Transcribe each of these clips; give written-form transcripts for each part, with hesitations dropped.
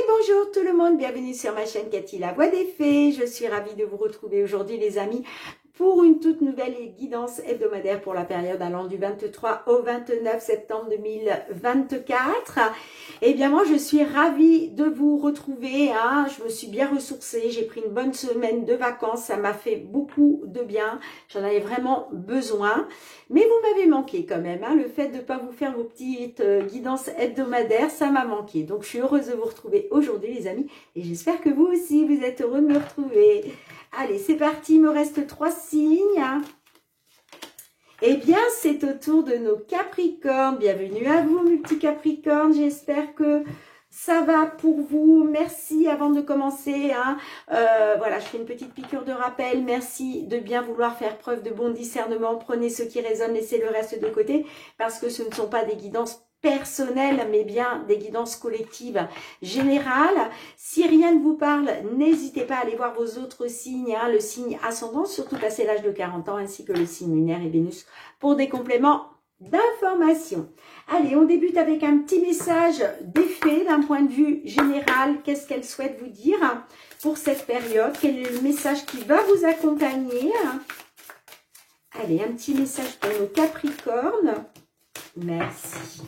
Bonjour tout le monde, bienvenue sur ma chaîne Cathy la Voix des Fées. Je suis ravie de vous retrouver aujourd'hui les amis pour une toute nouvelle guidance hebdomadaire pour la période allant du 23 au 29 septembre 2024. Eh bien moi je suis ravie de vous retrouver, hein. Je me suis bien ressourcée, j'ai pris une bonne semaine de vacances, ça m'a fait beaucoup de bien, j'en avais vraiment besoin. Mais vous m'avez manqué quand même, hein. Le fait de ne pas vous faire vos petites guidances hebdomadaires, ça m'a manqué. Donc je suis heureuse de vous retrouver aujourd'hui les amis et j'espère que vous aussi vous êtes heureux de me retrouver. Allez, c'est parti, il me reste 3 signes. Eh bien, c'est au tour de nos Capricornes. Bienvenue à vous, mes petits Capricornes. J'espère que ça va pour vous. Merci avant de commencer. Hein. Voilà, je fais une petite piqûre de rappel. Merci de bien vouloir faire preuve de bon discernement. Prenez ce qui résonne, laissez le reste de côté parce que ce ne sont pas des guidances personnelles, mais bien des guidances collectives générales. Si rien ne vous parle, n'hésitez pas à aller voir vos autres signes, hein, le signe ascendant, surtout passé l'âge de 40 ans, ainsi que le signe lunaire et Vénus, pour des compléments d'information. Allez, on débute avec un petit message des fées d'un point de vue général. Qu'est-ce qu'elles souhaitent vous dire pour cette période? Quel est le message qui va vous accompagner? Allez, un petit message pour nos Capricornes. Merci.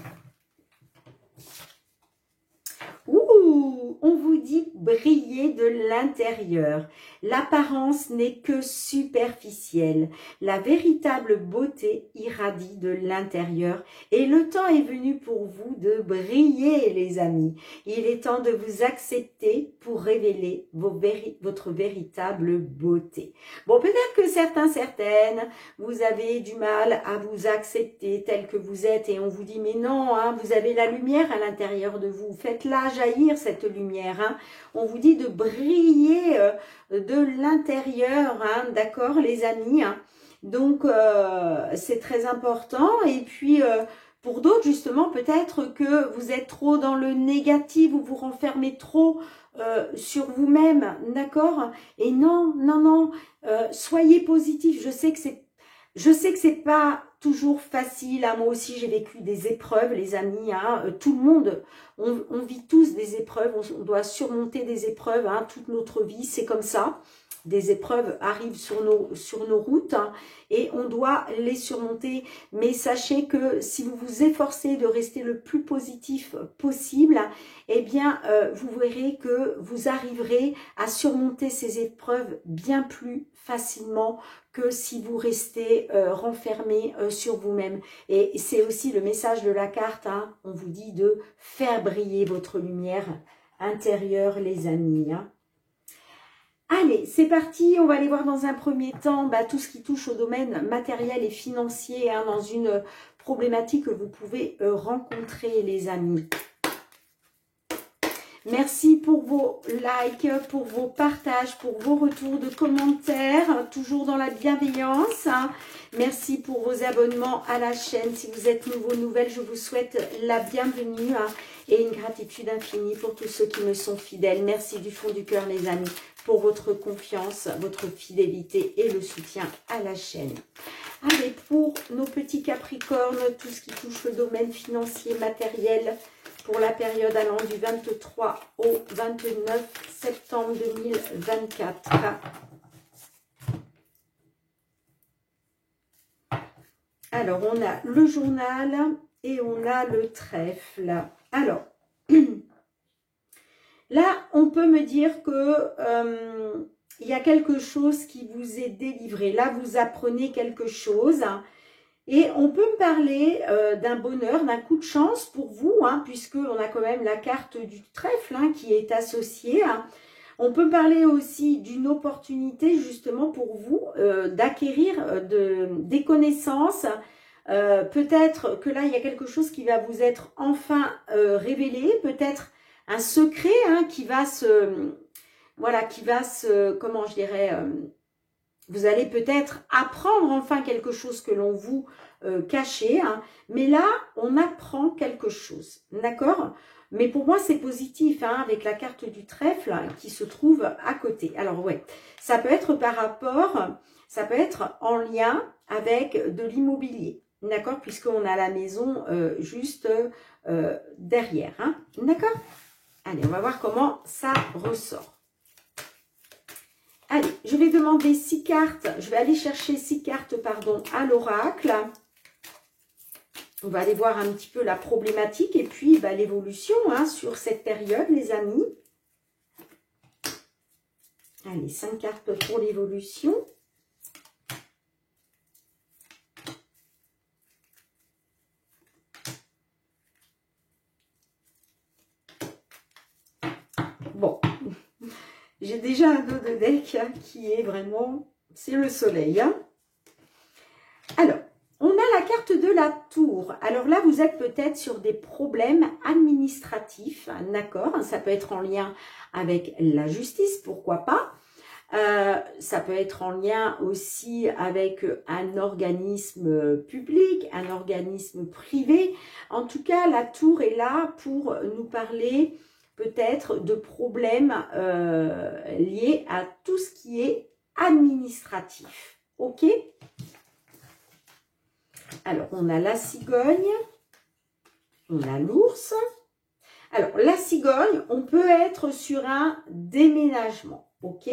Ouh, on vous dit briller de l'intérieur. L'apparence n'est que superficielle. La véritable beauté irradie de l'intérieur. Et le temps est venu pour vous de briller, les amis. Il est temps de vous accepter pour révéler votre véritable beauté. Bon, peut-être que certaines, vous avez du mal à vous accepter tel que vous êtes. Et on vous dit, mais non, hein, vous avez la lumière à l'intérieur de vous. Faites-la jaillir, cette lumière. Hein. On vous dit de briller de l'intérieur, hein, d'accord les amis, hein. Donc c'est très important. Et puis pour d'autres justement peut-être que vous êtes trop dans le négatif, vous vous renfermez trop sur vous-même, d'accord. Et non, soyez positif. Je sais que c'est pas toujours facile, hein. Moi aussi j'ai vécu des épreuves les amis, hein. Tout le monde, on vit tous des épreuves, on doit surmonter des épreuves, hein, toute notre vie, c'est comme ça. Des épreuves arrivent sur nos routes, hein, et on doit les surmonter. Mais sachez que si vous vous efforcez de rester le plus positif possible, eh bien vous verrez que vous arriverez à surmonter ces épreuves bien plus facilement que si vous restez renfermé sur vous-même. Et c'est aussi le message de la carte, hein, on vous dit de faire briller votre lumière intérieure les amis, hein. Allez, c'est parti, on va aller voir dans un premier temps tout ce qui touche au domaine matériel et financier, hein, dans une problématique que vous pouvez rencontrer les amis. Merci pour vos likes, pour vos partages, pour vos retours de commentaires, toujours dans la bienveillance. Merci pour vos abonnements à la chaîne. Si vous êtes nouveau, nouvelle, je vous souhaite la bienvenue et une gratitude infinie pour tous ceux qui me sont fidèles. Merci du fond du cœur les amis pour votre confiance, votre fidélité et le soutien à la chaîne. Allez, pour nos petits Capricornes, tout ce qui touche le domaine financier, matériel, pour la période allant du 23 au 29 septembre 2024. Alors, on a le journal et on a le trèfle. Alors, là, on peut me dire que il y a quelque chose qui vous est délivré. Là, vous apprenez quelque chose. Et on peut me parler d'un bonheur, d'un coup de chance pour vous, hein, puisqu'on a quand même la carte du trèfle, hein, qui est associée. Hein. On peut parler aussi d'une opportunité justement pour vous d'acquérir des connaissances. Peut-être que là, il y a quelque chose qui va vous être enfin révélé, peut-être un secret, hein, qui va comment je dirais, vous allez peut-être apprendre enfin quelque chose que l'on vous cachait, hein, mais là, on apprend quelque chose, d'accord? Mais pour moi, c'est positif, hein, avec la carte du trèfle qui se trouve à côté. Alors, ouais, ça peut être ça peut être en lien avec de l'immobilier, d'accord? Puisqu'on a la maison juste derrière, hein, d'accord? Allez, on va voir comment ça ressort. Allez, je vais demander 6 cartes. Je vais aller chercher 6 cartes, pardon, à l'oracle. On va aller voir un petit peu la problématique et puis bah, l'évolution sur cette période, les amis. Allez, 5 cartes pour l'évolution. Bon, j'ai déjà un dos de deck qui est vraiment, c'est le soleil. Alors, on a la carte de la tour. Alors là, vous êtes peut-être sur des problèmes administratifs, d'accord? Ça peut être en lien avec la justice, pourquoi pas? Ça peut être en lien aussi avec un organisme public, un organisme privé. En tout cas, la tour est là pour nous parler peut-être de problèmes liés à tout ce qui est administratif. Ok? Alors, on a la cigogne, on a l'ours. Alors, la cigogne, on peut être sur un déménagement, ok?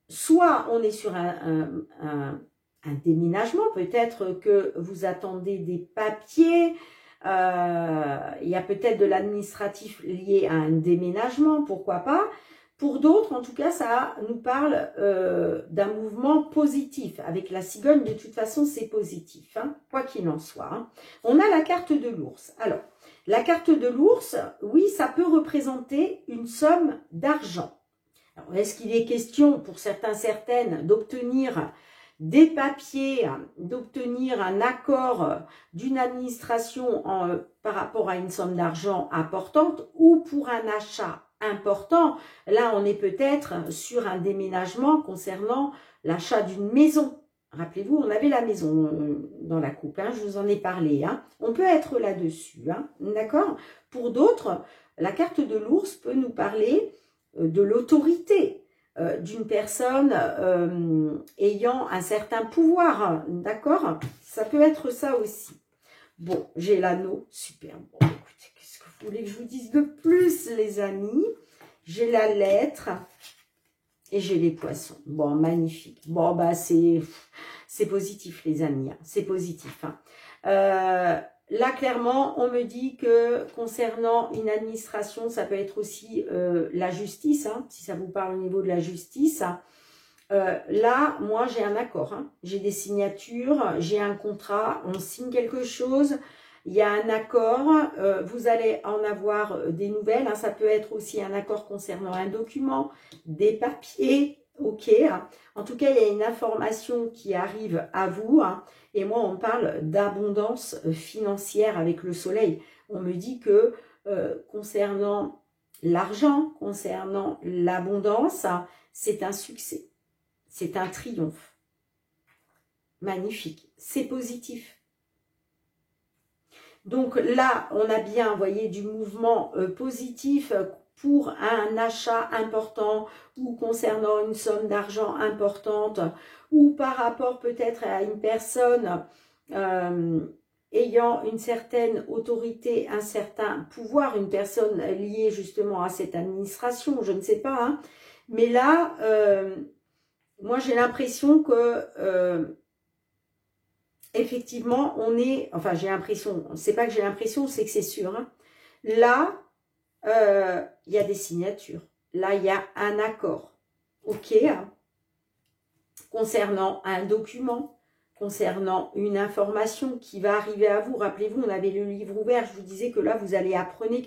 Soit on est sur un déménagement, peut-être que vous attendez des papiers, il y a peut-être de l'administratif lié à un déménagement, pourquoi pas. Pour d'autres, en tout cas, ça nous parle d'un mouvement positif. Avec la cigogne, de toute façon, c'est positif, quoi qu'il en soit. On a la carte de l'ours. Alors, la carte de l'ours, oui, ça peut représenter une somme d'argent. Est-ce qu'il est question, pour certains, certaines, d'obtenir des papiers, d'obtenir un accord d'une administration par rapport à une somme d'argent importante ou pour un achat important? Là, on est peut-être sur un déménagement concernant l'achat d'une maison. Rappelez-vous, on avait la maison dans la coupe, je vous en ai parlé. On peut être là-dessus, d'accord? Pour d'autres, la carte de l'ours peut nous parler de l'autorité d'une personne ayant un certain pouvoir, d'accord? Ça peut être ça aussi. Bon, j'ai l'anneau, super. Bon, écoutez, qu'est-ce que vous voulez que je vous dise de plus, les amis? J'ai la lettre et j'ai les poissons. Bon, magnifique. Bon, bah, c'est positif, les amis. C'est positif. Là, clairement, on me dit que concernant une administration, ça peut être aussi la justice, si ça vous parle au niveau de la justice. Là, moi, j'ai un accord. J'ai des signatures, j'ai un contrat, on signe quelque chose, il y a un accord, vous allez en avoir des nouvelles. Ça peut être aussi un accord concernant un document, des papiers, ok. En tout cas, il y a une information qui arrive à vous. Et moi, on parle d'abondance financière avec le soleil. On me dit que concernant l'argent, concernant l'abondance, c'est un succès. C'est un triomphe. Magnifique. C'est positif. Donc là, on a bien, vous voyez, du mouvement positif pour un achat important ou concernant une somme d'argent importante ou par rapport peut-être à une personne ayant une certaine autorité, un certain pouvoir, une personne liée justement à cette administration, je ne sais pas. Mais là, moi j'ai l'impression que effectivement on est, enfin j'ai l'impression, c'est pas que j'ai l'impression, c'est que c'est sûr. Là, il y a des signatures. Là, il y a un accord. Ok, concernant un document, concernant une information qui va arriver à vous. Rappelez-vous, on avait le livre ouvert. Je vous disais que là, vous allez apprendre,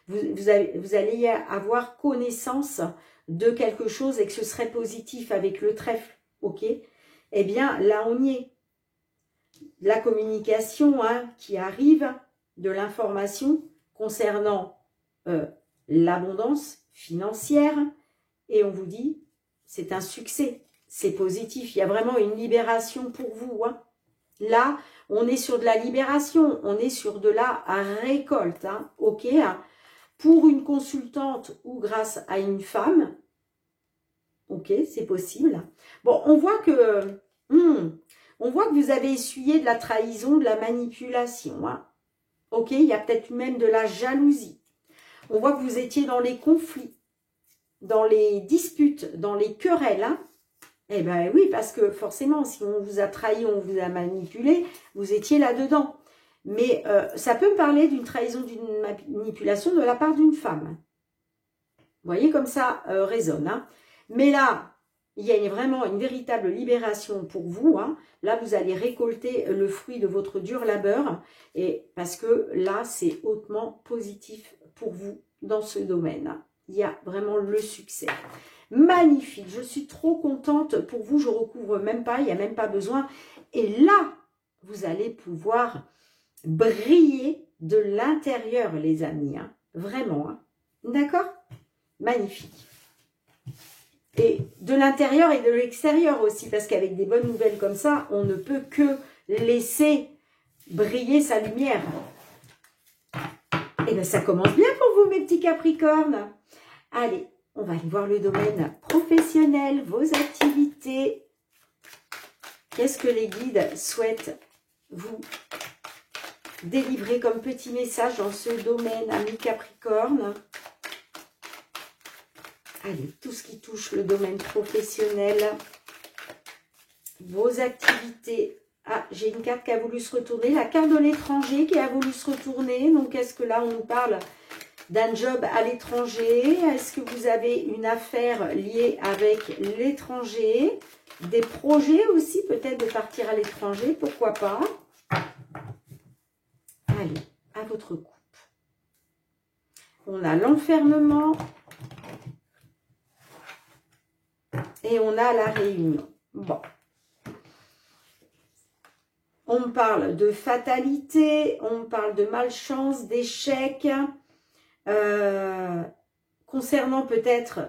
vous allez avoir connaissance de quelque chose et que ce serait positif avec le trèfle. Ok, eh bien, là, on y est. La communication qui arrive, de l'information concernant l'abondance financière, et on vous dit, c'est un succès, c'est positif, il y a vraiment une libération pour vous. Là, on est sur de la libération, on est sur de la récolte, ok, pour une consultante ou grâce à une femme, ok, c'est possible. Bon, on voit que vous avez essuyé de la trahison, de la manipulation, ok, il y a peut-être même de la jalousie. On voit que vous étiez dans les conflits, dans les disputes, dans les querelles. Hein. Eh bien oui, parce que forcément, si on vous a trahi, on vous a manipulé, vous étiez là-dedans. Mais ça peut me parler d'une trahison, d'une manipulation de la part d'une femme. Vous voyez comme ça résonne. Hein. Mais là, il y a vraiment une véritable libération pour vous. Hein. Là, vous allez récolter le fruit de votre dur labeur. Et parce que là, c'est hautement positif pour vous dans ce domaine. Il y a vraiment le succès. Magnifique. Je suis trop contente pour vous. Je recouvre même pas. Il n'y a même pas besoin. Et là, vous allez pouvoir briller de l'intérieur, les amis. Hein. Vraiment. Hein. D'accord? Magnifique. Et de l'intérieur et de l'extérieur aussi, parce qu'avec des bonnes nouvelles comme ça, on ne peut que laisser briller sa lumière. Et bien, ça commence bien pour vous, mes petits Capricornes. Allez, on va aller voir le domaine professionnel, vos activités. Qu'est-ce que les guides souhaitent vous délivrer comme petit message dans ce domaine, amis Capricornes? Allez, tout ce qui touche le domaine professionnel, vos activités. Ah, j'ai une carte qui a voulu se retourner. La carte de l'étranger qui a voulu se retourner. Donc, est-ce que là, on nous parle d'un job à l'étranger? Est-ce que vous avez une affaire liée avec l'étranger? Des projets aussi, peut-être de partir à l'étranger, pourquoi pas? Allez, à votre coupe. On a l'enfermement. Et on a la réunion. Bon. On parle de fatalité, on parle de malchance, d'échec. Concernant peut-être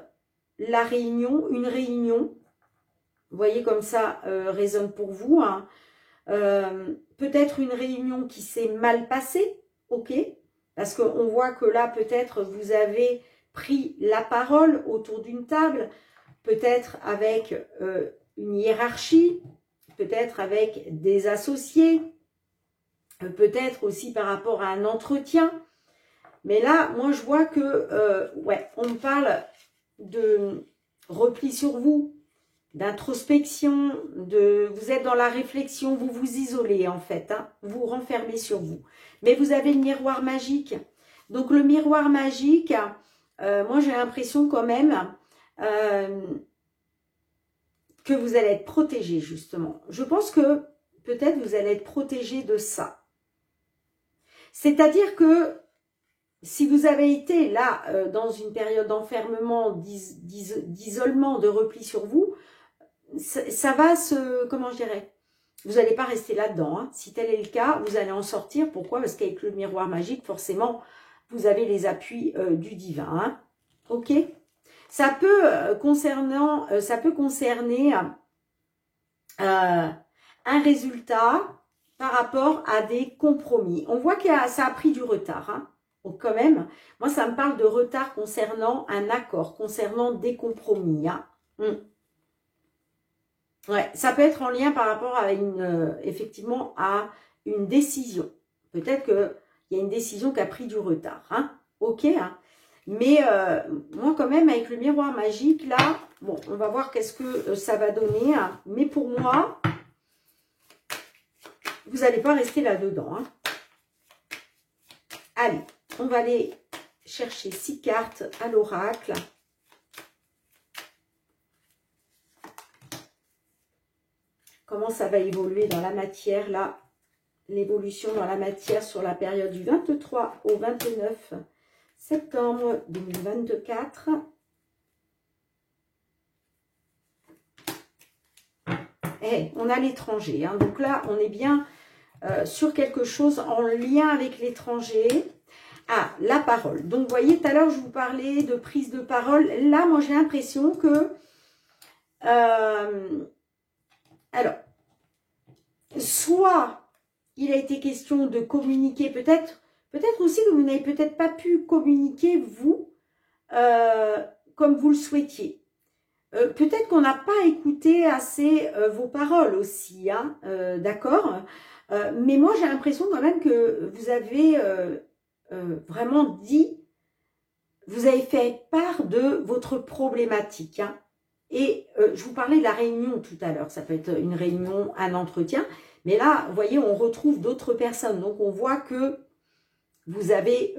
la réunion, une réunion. Vous voyez comme ça résonne pour vous. Hein. Peut-être une réunion qui s'est mal passée. Ok. Parce qu'on voit que là, peut-être, vous avez pris la parole autour d'une table. Peut-être avec une hiérarchie, peut-être avec des associés, peut-être aussi par rapport à un entretien. Mais là, moi, je vois que, ouais, on me parle de repli sur vous, d'introspection, vous êtes dans la réflexion, vous vous isolez en fait, hein, vous renfermez sur vous. Mais vous avez le miroir magique. Donc, le miroir magique, moi, j'ai l'impression quand même que vous allez être protégé, justement. Je pense que peut-être vous allez être protégé de ça. C'est-à-dire que si vous avez été là dans une période d'enfermement, d'isolement, de repli sur vous, ça va se... Comment je dirais? Vous n'allez pas rester là-dedans. Hein. Si tel est le cas, vous allez en sortir. Pourquoi? Parce qu'avec le miroir magique, forcément, vous avez les appuis du divin. Hein. Ok? Ça peut concerner un résultat par rapport à des compromis. On voit que ça a pris du retard. Hein. Donc quand même, moi ça me parle de retard concernant un accord, concernant des compromis. Hein. Ouais, ça peut être en lien par rapport à effectivement à une décision. Peut-être qu'il y a une décision qui a pris du retard. Hein. Ok, hein. Mais moi quand même avec le miroir magique là, bon on va voir qu'est-ce que ça va donner. Hein. Mais pour moi, vous n'allez pas rester là-dedans. Hein. Allez, on va aller chercher 6 cartes à l'oracle. Comment ça va évoluer dans la matière là? L'évolution dans la matière sur la période du 23 au 29 septembre 2024. Hey, on a l'étranger. Hein. Donc là, on est bien sur quelque chose en lien avec l'étranger. Ah, la parole. Donc, vous voyez, tout à l'heure, je vous parlais de prise de parole. Là, moi, j'ai l'impression que... alors, soit il a été question de communiquer, peut-être aussi que vous n'avez peut-être pas pu communiquer, vous, comme vous le souhaitiez. Peut-être qu'on n'a pas écouté assez vos paroles aussi, hein, d'accord, mais moi, j'ai l'impression quand même que vous avez vraiment dit vous avez fait part de votre problématique. Hein. Et je vous parlais de la réunion tout à l'heure. Ça peut être une réunion, un entretien. Mais là, vous voyez, on retrouve d'autres personnes. Donc, on voit que vous avez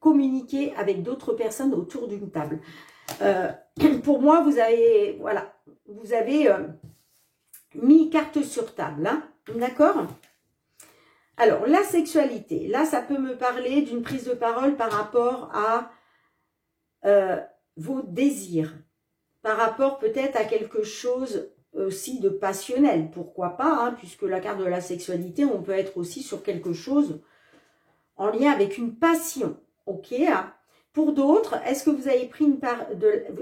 communiqué avec d'autres personnes autour d'une table. Pour moi, vous avez, voilà, vous avez mis carte sur table. Hein, d'accord ? Alors, la sexualité. Là, ça peut me parler d'une prise de parole par rapport à vos désirs. Par rapport peut-être à quelque chose aussi de passionnel. Pourquoi pas, hein, puisque la carte de la sexualité, on peut être aussi sur quelque chose en lien avec une passion. Ok. Pour d'autres, est-ce que vous avez pris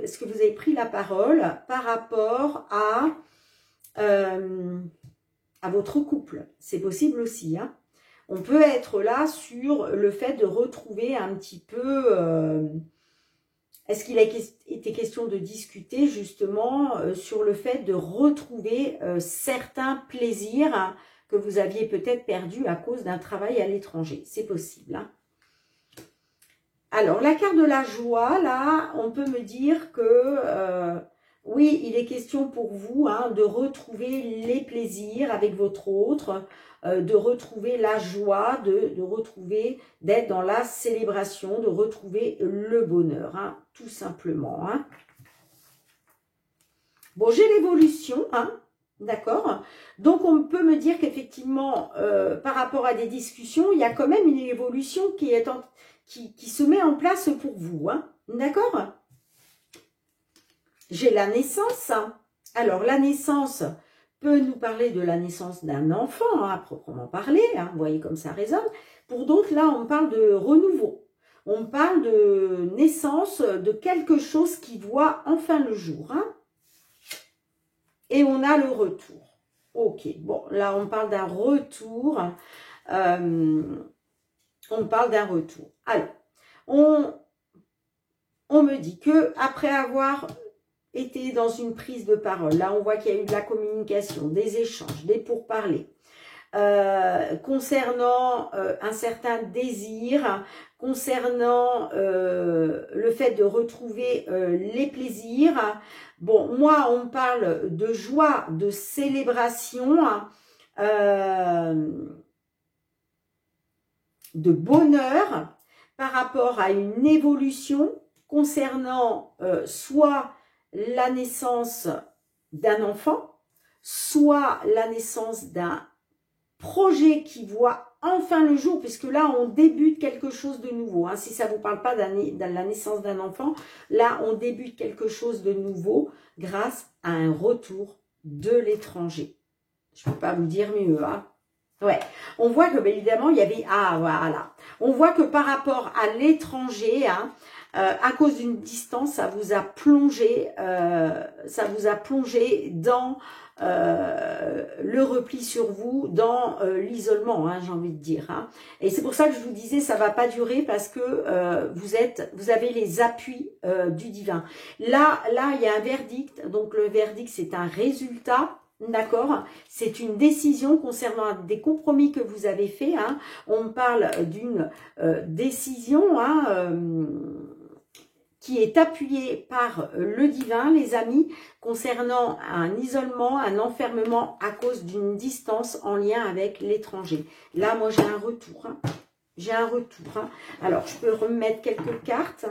est-ce que vous avez pris la parole par rapport à votre couple? C'est possible aussi. Hein. On peut être là sur le fait de retrouver un petit peu. Est-ce qu'il a été question de discuter justement sur le fait de retrouver certains plaisirs hein, que vous aviez peut-être perdus à cause d'un travail à l'étranger? C'est possible. Hein. Alors, la carte de la joie, là, on peut me dire que oui, il est question pour vous hein, de retrouver les plaisirs avec votre autre, de retrouver la joie, de retrouver, d'être dans la célébration, de retrouver le bonheur, hein, tout simplement. Hein. Bon, j'ai l'évolution, hein, d'accord. Donc, on peut me dire qu'effectivement, par rapport à des discussions, il y a quand même une évolution qui se met en place pour vous, hein, d'accord. J'ai la naissance. Hein. Alors, la naissance peut nous parler de la naissance d'un enfant, hein, à proprement parler. Hein, vous voyez comme ça résonne. Pour d'autres, là, on parle de renouveau. On parle de naissance de quelque chose qui voit enfin le jour. Hein. Et on a le retour. Ok, bon, là, on parle d'un retour. On parle d'un retour. Alors, on me dit que après avoir été dans une prise de parole, là, on voit qu'il y a eu de la communication, des échanges, des pourparlers, concernant un certain désir, concernant le fait de retrouver les plaisirs. Bon, moi, on parle de joie, de célébration, de bonheur par rapport à une évolution concernant soit la naissance d'un enfant, soit la naissance d'un projet qui voit enfin le jour, puisque là, on débute quelque chose de nouveau. Hein. Si ça ne vous parle pas de la naissance d'un enfant, là, on débute quelque chose de nouveau grâce à un retour de l'étranger. Je ne peux pas vous dire mieux, hein. Ouais, on voit que, bien évidemment, il y avait... Ah, voilà. On voit que par rapport à l'étranger, hein, à cause d'une distance, ça vous a plongé dans le repli sur vous, dans l'isolement, hein, j'ai envie de dire. Hein. Et c'est pour ça que je vous disais, ça va pas durer parce que vous avez les appuis du divin. Là, il y a un verdict. Donc, le verdict, c'est un résultat. D'accord, c'est une décision concernant des compromis que vous avez faits. Hein. On parle d'une décision hein, qui est appuyée par le divin, les amis, concernant un isolement, un enfermement à cause d'une distance en lien avec l'étranger. Là, moi, j'ai un retour. Hein. J'ai un retour. Hein. Alors, je peux remettre quelques cartes.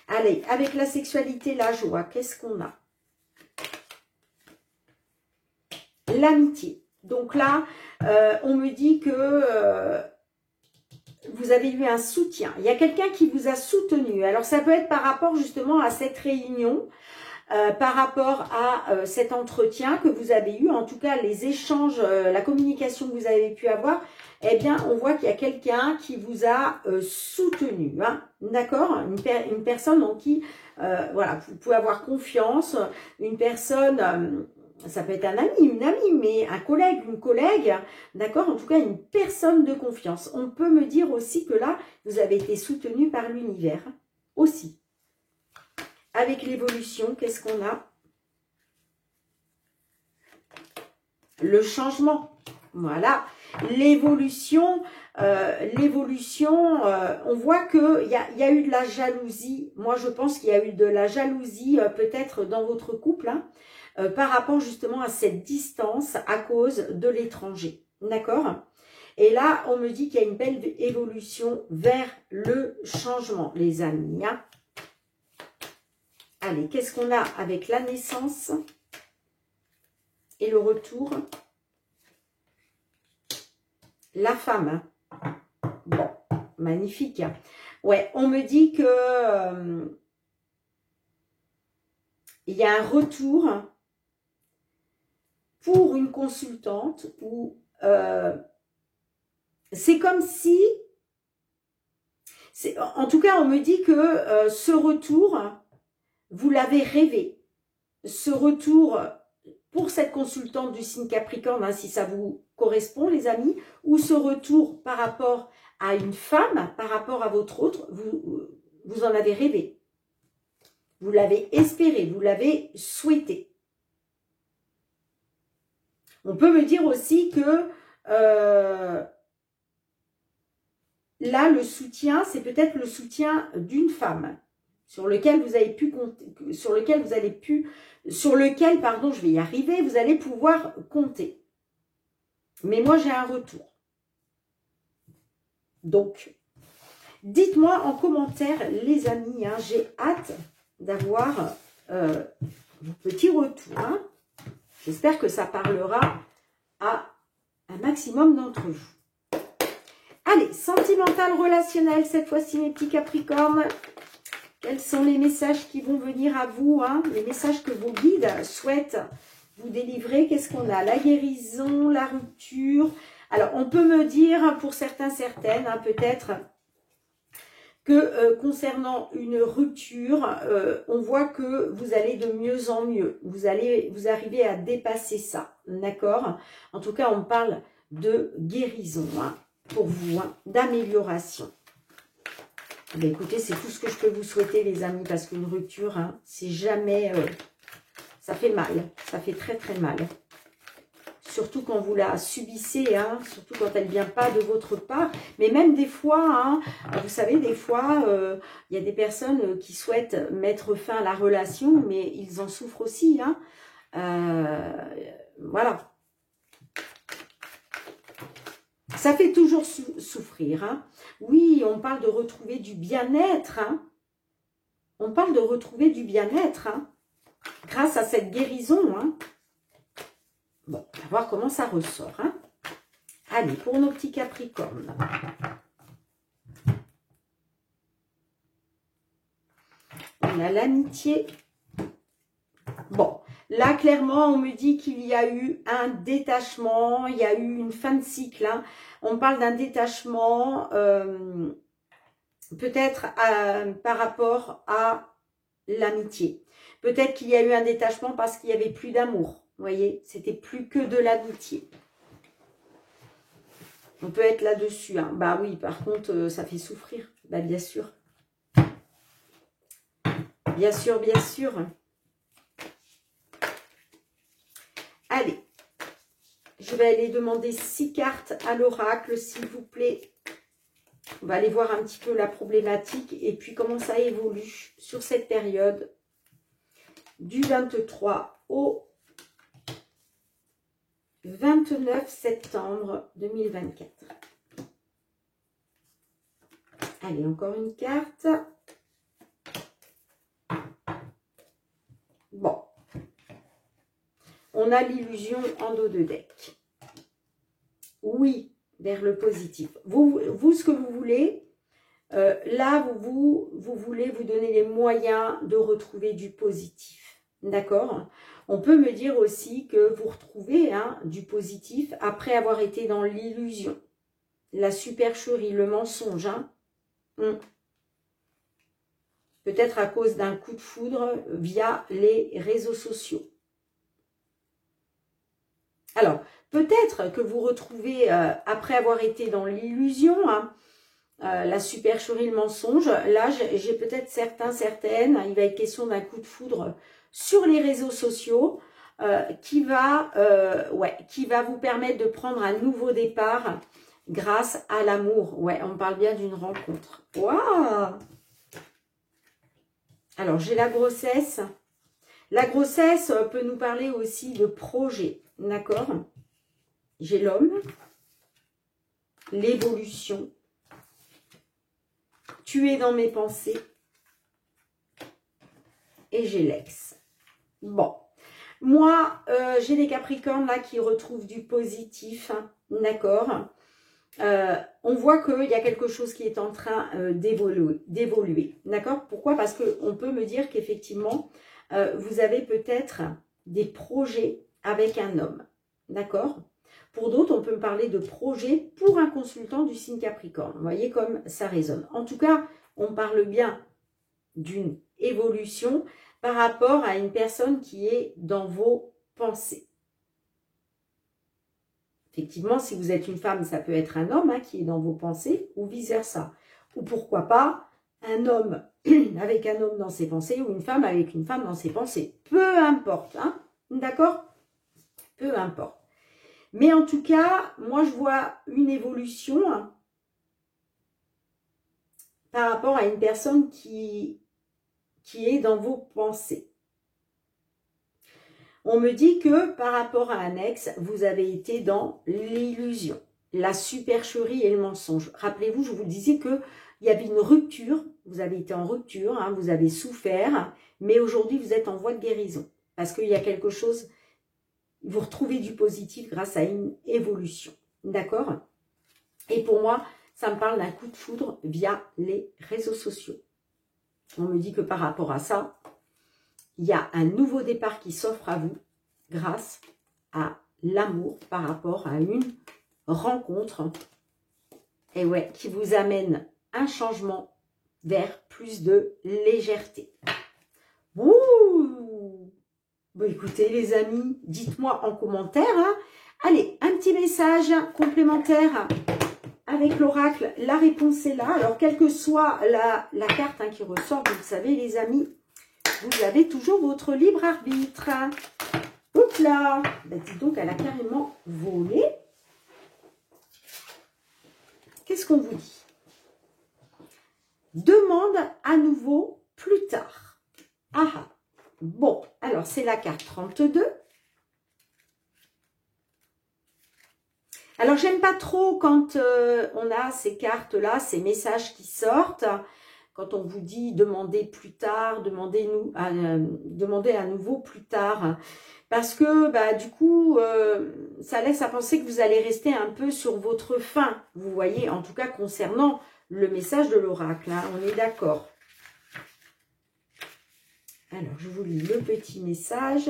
Allez, avec la sexualité, la joie, qu'est-ce qu'on a? L'amitié. Donc là, on me dit que vous avez eu un soutien. Il y a quelqu'un qui vous a soutenu. Alors, ça peut être par rapport justement à cette réunion, par rapport à cet entretien que vous avez eu. En tout cas, les échanges, la communication que vous avez pu avoir, eh bien, on voit qu'il y a quelqu'un qui vous a soutenu. Hein, d'accord, une personne en qui, voilà, vous pouvez avoir confiance, une personne... ça peut être un ami, une amie, mais un collègue, une collègue, d'accord? En tout cas, une personne de confiance. On peut me dire aussi que là, vous avez été soutenu par l'univers, aussi. Avec l'évolution, qu'est-ce qu'on a? Le changement, voilà. L'évolution, on voit qu'il y a eu de la jalousie. Moi, je pense qu'il y a eu de la jalousie peut-être dans votre couple, hein, par rapport justement à cette distance à cause de l'étranger. D'accord? Et là, on me dit qu'il y a une belle évolution vers le changement, les amis. Hein. Allez, qu'est-ce qu'on a avec la naissance et le retour? La femme. Bon, magnifique. Ouais, on me dit que il y a un retour pour une consultante où c'est comme si, en tout cas, on me dit que ce retour, vous l'avez rêvé. Ce retour pour cette consultante du signe Capricorne, hein, si ça vous correspond, les amis, ou ce retour par rapport à une femme, par rapport à votre autre, vous en avez rêvé. Vous l'avez espéré, vous l'avez souhaité. On peut me dire aussi que là, le soutien, c'est peut-être le soutien d'une femme sur lequel vous avez pu compter, sur lequel, pardon, je vais y arriver, vous allez pouvoir compter. Mais moi, j'ai un retour. Donc, dites-moi en commentaire, les amis, hein, j'ai hâte d'avoir vos petits retours. Hein. J'espère que ça parlera à un maximum d'entre vous. Allez, sentimental, relationnel, cette fois-ci, mes petits Capricornes. Quels sont les messages qui vont venir à vous, hein, les messages que vos guides souhaitent vous délivrer? Qu'est-ce qu'on a? La guérison, la rupture. Alors, on peut me dire, pour certains, certaines, hein, peut-être, que concernant une rupture, on voit que vous allez de mieux en mieux. Vous arrivez à dépasser ça, d'accord? En tout cas, on parle de guérison, hein, pour vous, hein, d'amélioration. Ben écoutez, c'est tout ce que je peux vous souhaiter, les amis, parce qu'une rupture, hein, c'est jamais... ça fait mal, ça fait très très mal. Surtout quand vous la subissez, hein, surtout quand elle ne vient pas de votre part. Mais même des fois, hein, vous savez, des fois, il y a des personnes qui souhaitent mettre fin à la relation, mais ils en souffrent aussi. Hein. Voilà. Ça fait toujours souffrir. Hein. Oui, on parle de retrouver du bien-être. Hein. On parle de retrouver du bien-être, hein, grâce à cette guérison. Hein. Bon, on va voir comment ça ressort. Hein. Allez, pour nos petits Capricornes. On a l'amitié. Bon, là, clairement, on me dit qu'il y a eu un détachement, il y a eu une fin de cycle. Hein. On parle d'un détachement, peut-être par rapport à l'amitié. Peut-être qu'il y a eu un détachement parce qu'il n'y avait plus d'amour. Vous voyez, c'était plus que de l'amitié. On peut être là-dessus. Hein. Bah oui, par contre, ça fait souffrir. Bah bien sûr. Bien sûr, bien sûr. Allez, je vais aller demander 6 cartes à l'oracle, s'il vous plaît. On va aller voir un petit peu la problématique et puis comment ça évolue sur cette période du 23 au 29 septembre 2024. Allez, encore une carte. Bon. On a l'illusion en dos de deck. Oui, vers le positif. Vous ce que vous voulez, là, vous voulez vous donner les moyens de retrouver du positif. D'accord? On peut me dire aussi que vous retrouvez, hein, du positif après avoir été dans l'illusion. La supercherie, le mensonge. Hein. Peut-être à cause d'un coup de foudre via les réseaux sociaux. Alors, peut-être que vous retrouvez, après avoir été dans l'illusion, hein, la supercherie, le mensonge, là, j'ai peut-être certaines, il va être question d'un coup de foudre sur les réseaux sociaux, qui va vous permettre de prendre un nouveau départ grâce à l'amour. Ouais, on parle bien d'une rencontre. Waouh! Alors, j'ai la grossesse. La grossesse peut nous parler aussi de projet, d'accord? J'ai l'homme, l'évolution, tu es dans mes pensées et j'ai l'ex. Bon, moi, j'ai des Capricornes là qui retrouvent du positif, hein, d'accord? On voit qu'il y a quelque chose qui est en train d'évoluer, d'accord? Pourquoi? Parce qu'on peut me dire qu'effectivement, vous avez peut-être des projets avec un homme, d'accord? Pour d'autres, on peut me parler de projets pour un consultant du signe Capricorne. Vous voyez comme ça résonne. En tout cas, on parle bien d'une évolution par rapport à une personne qui est dans vos pensées. Effectivement, si vous êtes une femme, ça peut être un homme qui est dans vos pensées ou vice-versa. Ou pourquoi pas un homme avec un homme dans ses pensées ou une femme avec une femme dans ses pensées. Peu importe, hein, d'accord? Peu importe. Mais en tout cas, moi je vois une évolution par rapport à une personne qui est dans vos pensées. On me dit que par rapport à un ex, vous avez été dans l'illusion, la supercherie et le mensonge. Rappelez-vous, je vous disais qu'il y avait une rupture, vous avez été en rupture, hein, vous avez souffert, mais aujourd'hui vous êtes en voie de guérison. Parce qu'il y a quelque chose, vous retrouvez du positif grâce à une évolution. D'accord? Et pour moi, ça me parle d'un coup de foudre via les réseaux sociaux. On me dit que par rapport à ça, il y a un nouveau départ qui s'offre à vous grâce à l'amour par rapport à une rencontre. Et ouais, qui vous amène un changement vers plus de légèreté. Ouh! Bon, écoutez les amis, dites-moi en commentaire. Hein. Allez, un petit message complémentaire avec l'oracle. La réponse est là. Alors, quelle que soit la carte qui ressort, vous le savez les amis, vous avez toujours votre libre arbitre. Oups là, ben, dis donc, elle a carrément volé. Qu'est-ce qu'on vous dit? Demande à nouveau plus tard. Ah ah. Bon, alors c'est la carte 32. Alors, j'aime pas trop quand on a ces cartes-là, ces messages qui sortent. Quand on vous dit demandez plus tard, demandez à nouveau plus tard. Parce que bah, du coup, ça laisse à penser que vous allez rester un peu sur votre faim. Vous voyez, en tout cas concernant le message de l'oracle. Hein, on est d'accord. Alors, je vous lis le petit message.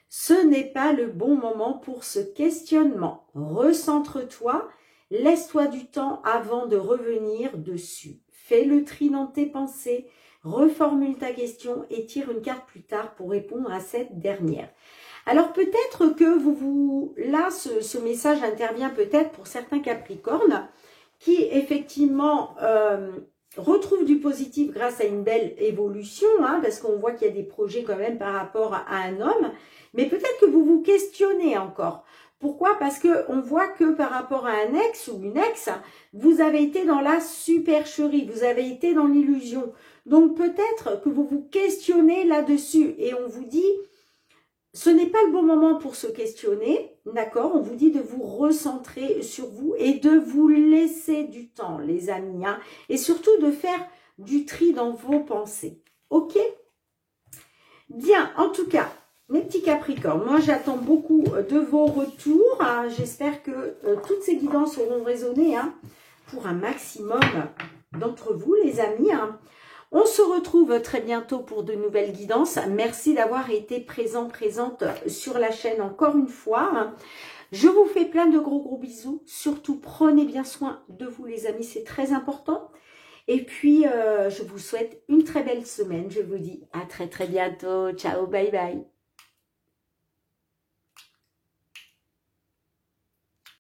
Ce n'est pas le bon moment pour ce questionnement. Recentre-toi, laisse-toi du temps avant de revenir dessus. Fais le tri dans tes pensées, reformule ta question et tire une carte plus tard pour répondre à cette dernière. Alors peut-être que là, ce message intervient peut-être pour certains Capricornes qui effectivement retrouvent du positif grâce à une belle évolution, hein, parce qu'on voit qu'il y a des projets quand même par rapport à un homme. Mais peut-être que vous vous questionnez encore. Pourquoi? Parce qu'on voit que par rapport à un ex ou une ex, vous avez été dans la supercherie, vous avez été dans l'illusion. Donc peut-être que vous vous questionnez là-dessus et on vous dit, ce n'est pas le bon moment pour se questionner, d'accord? On vous dit de vous recentrer sur vous et de vous laisser du temps, les amis, hein, et surtout de faire du tri dans vos pensées. Ok? Bien, en tout cas, mes petits Capricornes, moi j'attends beaucoup de vos retours. Hein. J'espère que toutes ces guidances auront résonné hein, pour un maximum d'entre vous, les amis. Hein. On se retrouve très bientôt pour de nouvelles guidances. Merci d'avoir été présente sur la chaîne encore une fois. Hein. Je vous fais plein de gros bisous. Surtout, prenez bien soin de vous, les amis, c'est très important. Et puis, je vous souhaite une très belle semaine. Je vous dis à très bientôt. Ciao, bye bye.